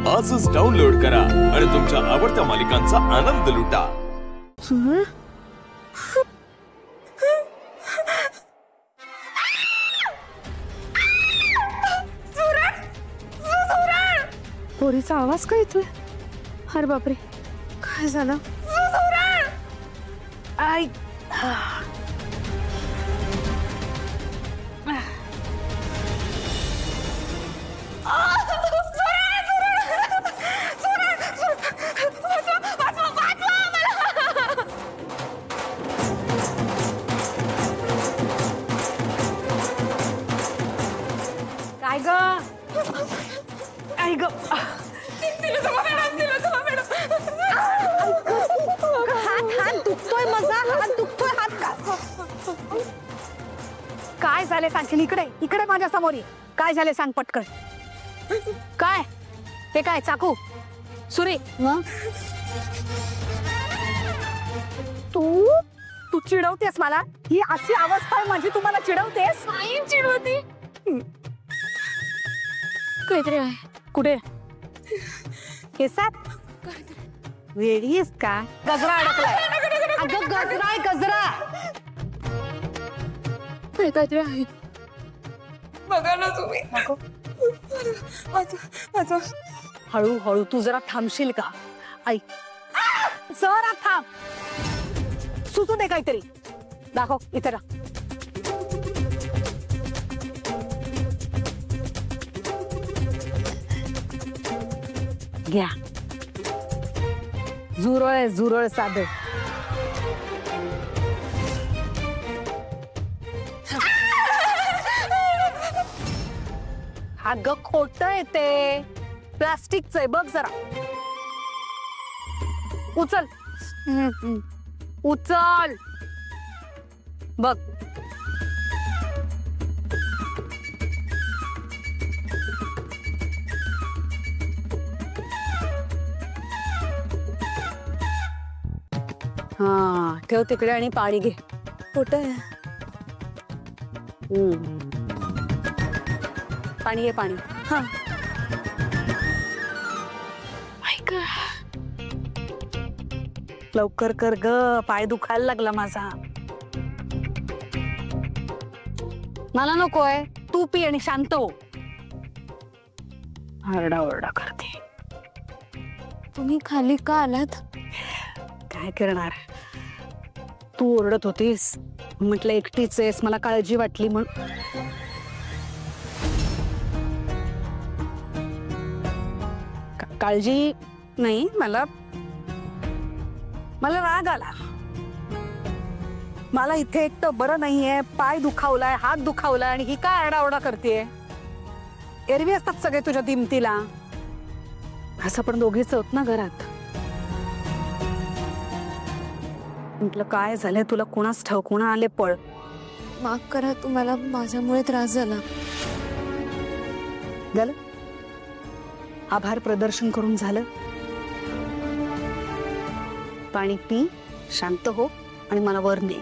आजच डाउनलोड करा आणि तुमच्या आवडत्या मालिकांचा आनंद लुटा। पोरीचा आवाज काय येतोय? अरे बापरे, काय झालं? आई काय ग? आई ग, हात दुखतोय माझा, हात दुखतोय, हात काय झाले सांगशील? इकडे इकडे माझ्या समोर ये। काय झाले सांग पटकन। काय ते? काय चाकू सुरे? तू तू चिडवतेस मला? ही अशी अवस्था आहे माझी, तुम्हाला चिडवतेस? चिडवते काहीतरी आहे। कुठे? केसात? वेडी आहेस का? गजरा अडकलाय। अगं गजरा आहे, गजरा काहीतरी आहे। बघा ना तुम्ही। हळू हळू, तू जरा थांबशील का? ऐक जरा थांब, सुचू दे काहीतरी। दाखव इथे रा। घ्या, जुरळ जुरळ साधं। अगं खोट आहे ते, प्लास्टिकचं आहे, बघ जरा। उचल उचल, बघ। हा ठेव तिकडे आणि पाणी घे। कुठे? पाणी घे, पाणी। हा ऐक, लवकर कर ग, पाय दुखायला लागला माझा। मला नकोय, तू पी आणि शांत हो। आरडाओरडा करते। तुम्ही खाली का आलात? काय करणार, तू ओरडत होतीस, म्हटलं एकटीच आहेस, मला काळजी वाटली म्हणून। काळजी नाही, मला राग आला। मला इथे एक तर बरं नाहीये, पाय दुखावलाय, हात दुखावलाय, आणि ही काय आरडाओरडा करतेय? एरवी असतात सगळे तुझ्या दिमतीला, असं पण दोघीच आहोत ना घरात। म्हटलं काय झालंय तुला, कोणास ठाऊक, कोणा आले पळ। माफ करा, तुम्हाला माझ्यामुळे त्रास झाला। झालं, आभार प्रदर्शन करून झालं। पाणी पी, शांत हो आणि मला वर ने।